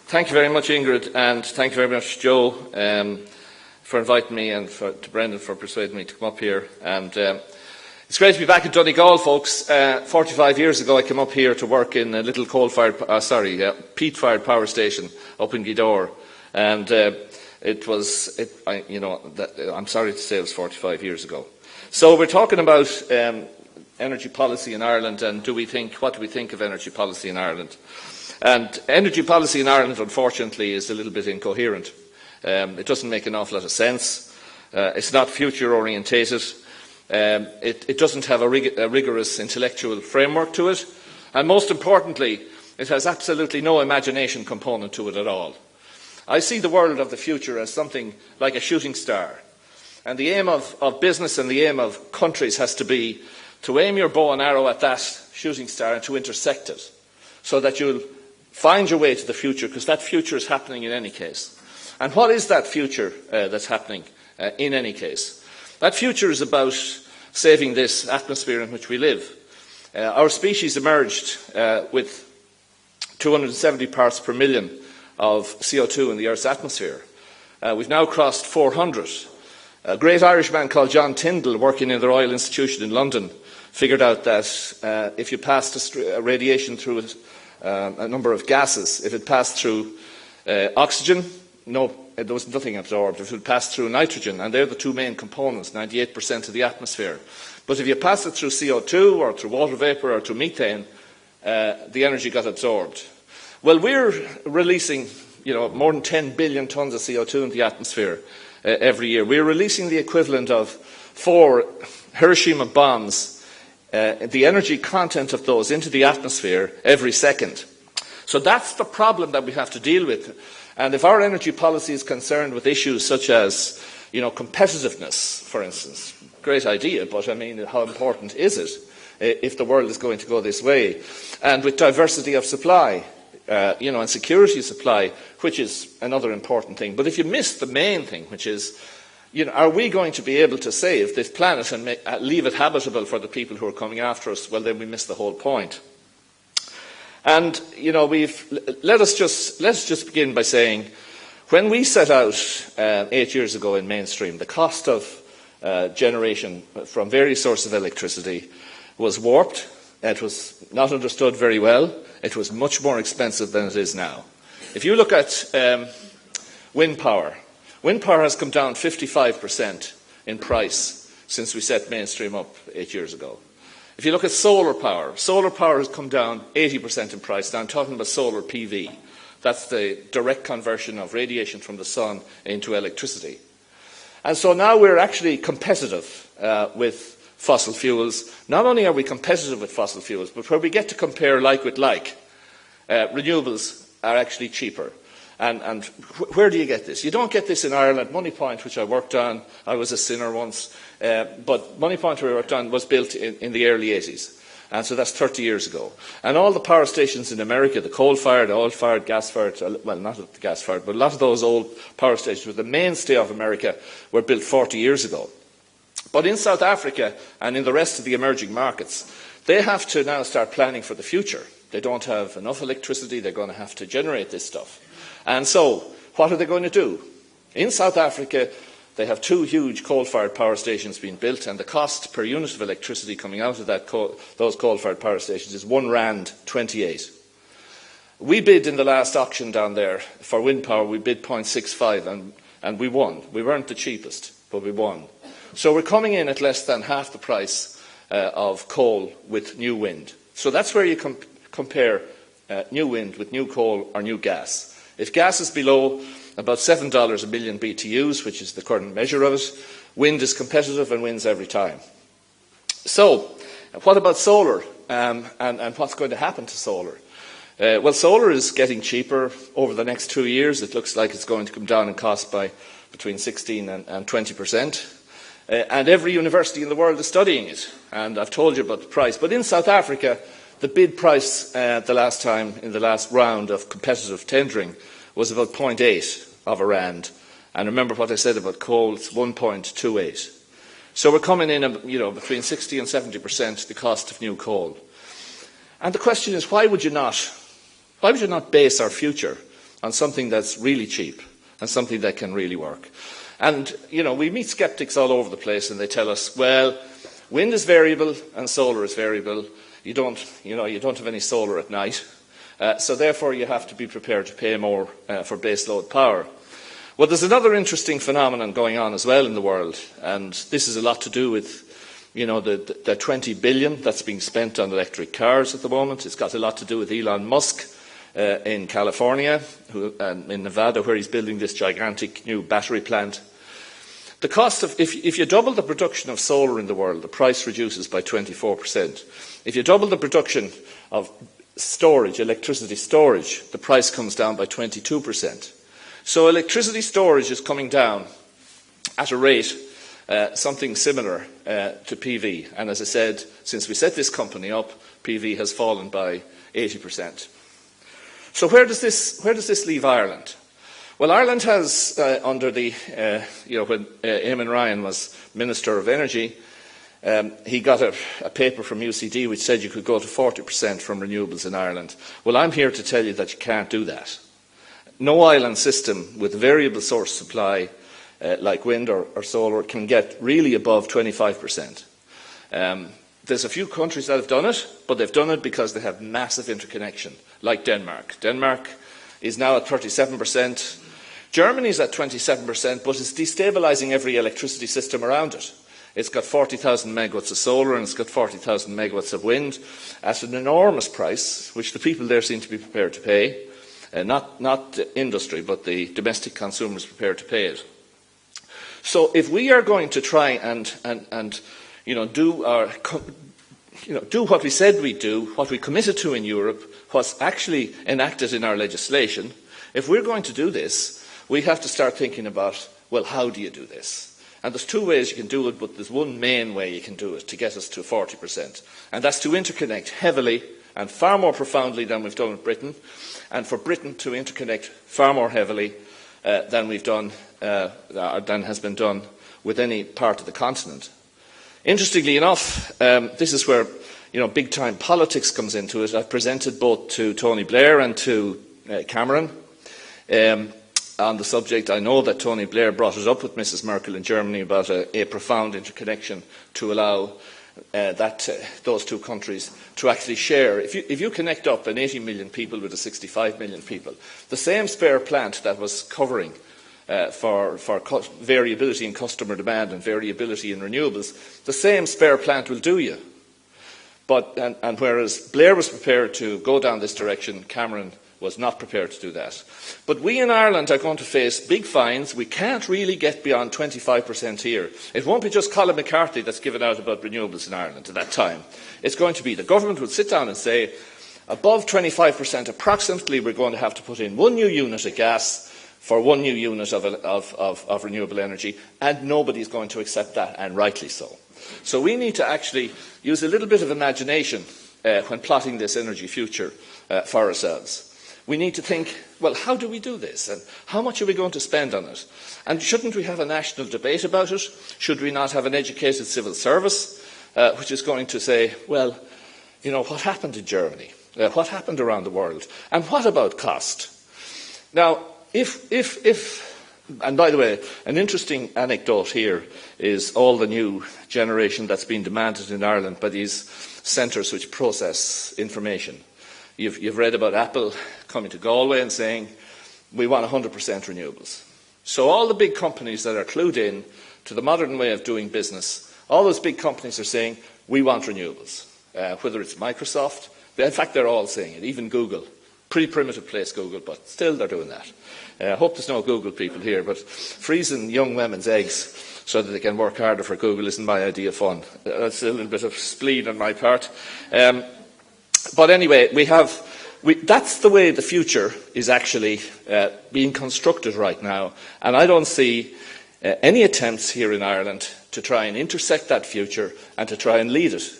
Thank you very much, Ingrid, and thank you very much, Joe, for inviting me, and to Brendan for persuading me to come up here. And it's great to be back in Donegal, folks. 45 years ago, I came up here to work in a little peat-fired power station up in Gweedore, and I'm sorry to say it was 45 years ago. So we're talking about energy policy in Ireland, and what do we think of energy policy in Ireland? And energy policy in Ireland, unfortunately, is a little bit incoherent. It doesn't make an awful lot of sense. It's not future-orientated. It doesn't have a rigorous intellectual framework to it. And most importantly, it has absolutely no imagination component to it at all. I see the world of the future as something like a shooting star. And the aim of business and the aim of countries has to be to aim your bow and arrow at that shooting star and to intersect it, so that you'll find your way to the future, because that future is happening in any case. And what is that future that's happening in any case? That future is about saving this atmosphere in which we live. Our species emerged with 270 parts per million of CO2 in the Earth's atmosphere. We've now crossed 400. A great Irishman called John Tyndall, working in the Royal Institution in London, figured out that if you passed radiation through a number of gases, if it passed through oxygen, there was nothing absorbed. If it passed through nitrogen, and they're the two main components, 98% of the atmosphere. But if you pass it through CO2 or through water vapour or through methane, the energy got absorbed. Well, we're releasing more than 10 billion tonnes of CO2 into the atmosphere every year. We're releasing the equivalent of 4 Hiroshima bombs, the energy content of those, into the atmosphere every second. So that's the problem that we have to deal with. And if our energy policy is concerned with issues such as, competitiveness, for instance, great idea, but I mean, how important is it if the world is going to go this way? And with diversity of supply, and security of supply, which is another important thing. But if you miss the main thing, which is, are we going to be able to save this planet and leave it habitable for the people who are coming after us? Well, then we miss the whole point. And let's just begin by saying, when we set out 8 years ago in Mainstream, the cost of generation from various sources of electricity was warped. It was not understood very well. It was much more expensive than it is now. If you look at wind power has come down 55% in price since we set Mainstream up 8 years ago. If you look at solar power has come down 80% in price. Now I'm talking about solar PV. That's the direct conversion of radiation from the sun into electricity. And so now we're actually competitive with fossil fuels. Not only are we competitive with fossil fuels, but where we get to compare like with like, renewables are actually cheaper. And where do you get this? You don't get this in Ireland. Moneypoint, which I worked on, I was a sinner once, but Moneypoint, where I worked on, was built in the early 80s. And so that's 30 years ago. And all the power stations in America, the coal-fired, oil-fired, gas-fired, well, not the gas-fired, but a lot of those old power stations, with the mainstay of America, were built 40 years ago. But in South Africa and in the rest of the emerging markets, they have to now start planning for the future. They don't have enough electricity. They're going to have to generate this stuff. And so, what are they going to do? In South Africa, they have 2 huge coal-fired power stations being built, and the cost per unit of electricity coming out of those coal-fired power stations is R1.28. We bid in the last auction down there for wind power. We bid 0.65, and we won. We weren't the cheapest, but we won. So we're coming in at less than half the price of coal with new wind. So that's where you compare new wind with new coal or new gas. If gas is below about $7 a million BTUs, which is the current measure of it, wind is competitive and wins every time. So, what about solar? And what's going to happen to solar? Well, solar is getting cheaper over the next 2 years. It looks like it's going to come down in cost by between 16 and 20%. And every university in the world is studying it. And I've told you about the price. But in South Africa, the bid price the last time, in the last round of competitive tendering, was about 0.8 of a rand. And remember what I said about coal, it's 1.28. So we're coming in, between 60 and 70% the cost of new coal. And the question is, why would you not base our future on something that's really cheap and something that can really work. And, we meet skeptics all over the place and they tell us, well, wind is variable and solar is variable. You don't have any solar at night. So therefore you have to be prepared to pay more for baseload power. Well, there's another interesting phenomenon going on as well in the world, and this is a lot to do with the 20 billion that's being spent on electric cars at the moment. It's got a lot to do with Elon Musk in California, in Nevada, where he's building this gigantic new battery plant. The cost of, if you double the production of solar in the world, the price reduces by 24%. If you double the production of storage, electricity storage, the price comes down by 22%. So electricity storage is coming down at a rate something similar to PV. And as I said, since we set this company up, PV has fallen by 80%. So where does this leave Ireland? Well, Ireland has, under the, when Eamon Ryan was Minister of Energy, he got a paper from UCD which said you could go to 40% from renewables in Ireland. Well, I'm here to tell you that you can't do that. No island system with variable source supply like wind or solar can get really above 25%. There's a few countries that have done it, but they've done it because they have massive interconnection, like Denmark. Denmark is now at 37%. Germany's at 27%, but it's destabilising every electricity system around it. It's got 40,000 megawatts of solar and it's got 40,000 megawatts of wind at an enormous price, which the people there seem to be prepared to pay. Not industry, but the domestic consumers prepared to pay it. So if we are going to try and do what we said we'd do, what we committed to in Europe, what's actually enacted in our legislation, if we're going to do this, we have to start thinking about, well, how do you do this? And there's two ways you can do it, but there's one main way you can do it to get us to 40%. And that's to interconnect heavily and far more profoundly than we've done with Britain, and for Britain to interconnect far more heavily than we've done, than has been done with any part of the continent. Interestingly enough, this is where big-time politics comes into it. I've presented both to Tony Blair and to Cameron on the subject. I know that Tony Blair brought it up with Mrs Merkel in Germany about a profound interconnection to allow those two countries to actually share. If you connect up an 80 million people with a 65 million people, the same spare plant that was covering for variability in customer demand and variability in renewables, the same spare plant will do you. And whereas Blair was prepared to go down this direction, Cameron was not prepared to do that. But we in Ireland are going to face big fines. We can't really get beyond 25% here. It won't be just Colin McCarthy that's given out about renewables in Ireland at that time. It's going to be the government will sit down and say, above 25% approximately, we're going to have to put in one new unit of gas for one new unit of renewable energy, and nobody's going to accept that, and rightly so. So we need to actually use a little bit of imagination when plotting this energy future for ourselves. We need to think, well, how do we do this? And how much are we going to spend on it? And shouldn't we have a national debate about it? Should we not have an educated civil service, which is going to say, well, what happened in Germany? What happened around the world? And what about cost? Now, and by the way, an interesting anecdote here is all the new generation that's been demanded in Ireland by these centres which process information. You've read about Apple coming to Galway and saying, we want 100% renewables. So all the big companies that are clued in to the modern way of doing business, all those big companies are saying, we want renewables. Whether it's Microsoft, in fact they're all saying it, even Google. Pretty primitive place, Google, but still they're doing that. I hope there's no Google people here, but freezing young women's eggs so that they can work harder for Google isn't my idea of fun. That's a little bit of spleen on my part. But anyway, that's the way the future is actually being constructed right now. And I don't see any attempts here in Ireland to try and intersect that future and to try and lead it.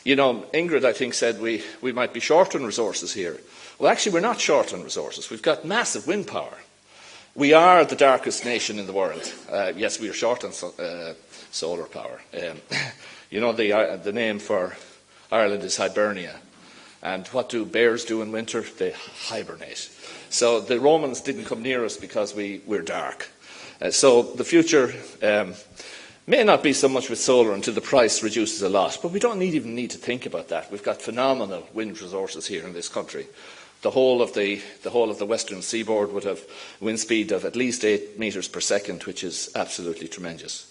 Ingrid, I think, said we might be short on resources here. Well, actually, we're not short on resources. We've got massive wind power. We are the darkest nation in the world. Yes, we are short on solar power. The name for Ireland is Hibernia. And what do bears do in winter? They hibernate. So the Romans didn't come near us because we're dark. So the future may not be so much with solar until the price reduces a lot, but we don't even need to think about that. We've got phenomenal wind resources here in this country. The whole of the western seaboard would have wind speed of at least 8 metres per second, which is absolutely tremendous.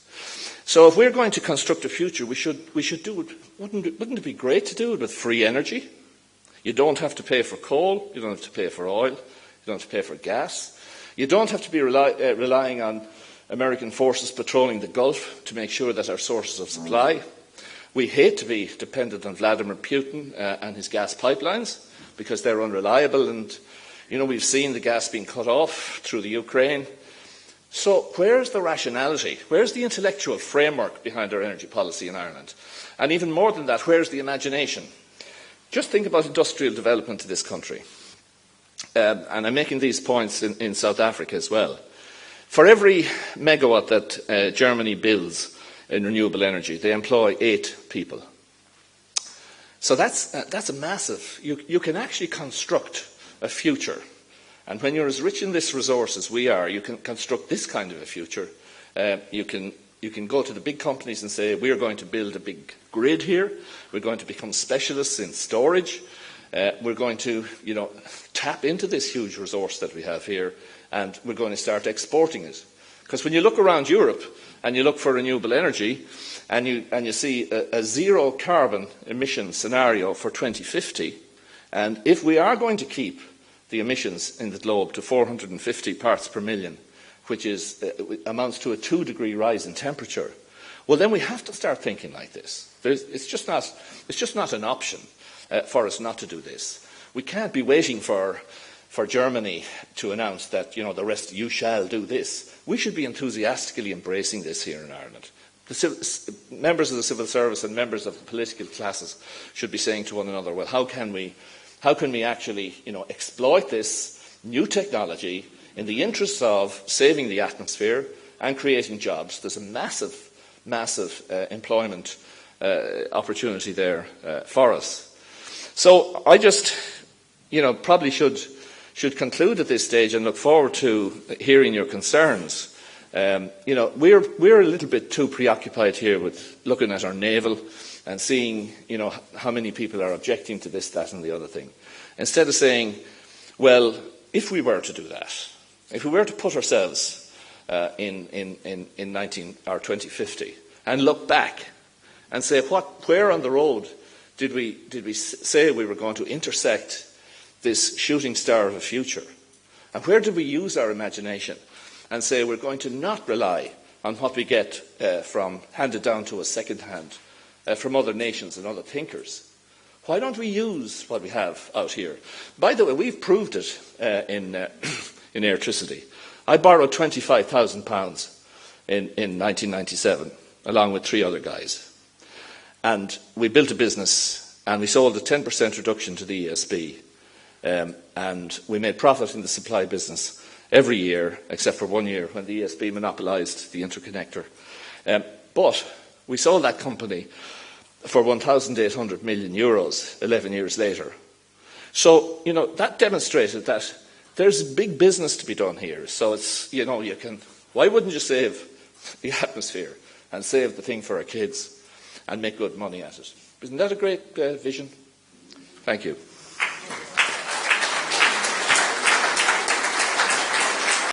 So if we're going to construct a future, we should do it. Wouldn't it be great to do it with free energy? You don't have to pay for coal, you don't have to pay for oil, you don't have to pay for gas. You don't have to be relying on American forces patrolling the Gulf to make sure that our sources of supply. We hate to be dependent on Vladimir Putin and his gas pipelines because they're unreliable, and we've seen the gas being cut off through the Ukraine. So where's the rationality? Where's the intellectual framework behind our energy policy in Ireland? And even more than that, where's the imagination? Just think about industrial development in this country. And I'm making these points in South Africa as well. For every megawatt that Germany builds in renewable energy, they employ 8 people. So that's a massive. You can actually construct a future. And when you're as rich in this resource as we are, you can construct this kind of a future. You can go to the big companies and say, we're going to build a big grid here. We're going to become specialists in storage. We're going to, tap into this huge resource that we have here, and we're going to start exporting it. Because when you look around Europe and you look for renewable energy, and you see a zero carbon emission scenario for 2050, and if we are going to keep the emissions in the globe to 450 parts per million, which amounts to a 2-degree rise in temperature, well, then we have to start thinking like this. It's just not an option for us not to do this. We can't be waiting for Germany to announce that, the rest, you shall do this. We should be enthusiastically embracing this here in Ireland. The members of the civil service and members of the political classes should be saying to one another, well, how can we actually, exploit this new technology in the interests of saving the atmosphere and creating jobs? There's a massive employment opportunity there for us. So I just, probably should conclude at this stage and look forward to hearing your concerns. We're a little bit too preoccupied here with looking at our navel and seeing, how many people are objecting to this, that, and the other thing. Instead of saying, well, if we were to do that, if we were to put ourselves in 2050 and look back and say, where on the road did we say we were going to intersect this shooting star of a future? And where did we use our imagination and say we're going to not rely on what we get from handed down to us second hand from other nations and other thinkers? Why don't we use what we have out here? By the way, we've proved it in electricity. I borrowed £25,000 in 1997, along with 3 other guys. And we built a business, and we sold a 10% reduction to the ESB. And we made profit in the supply business every year, except for 1 year when the ESB monopolised the interconnector. But we sold that company for €1,800 million 11 years later. So, that demonstrated that there's big business to be done here. So it's, why wouldn't you save the atmosphere and save the thing for our kids and make good money at it? Isn't that a great vision? Thank you.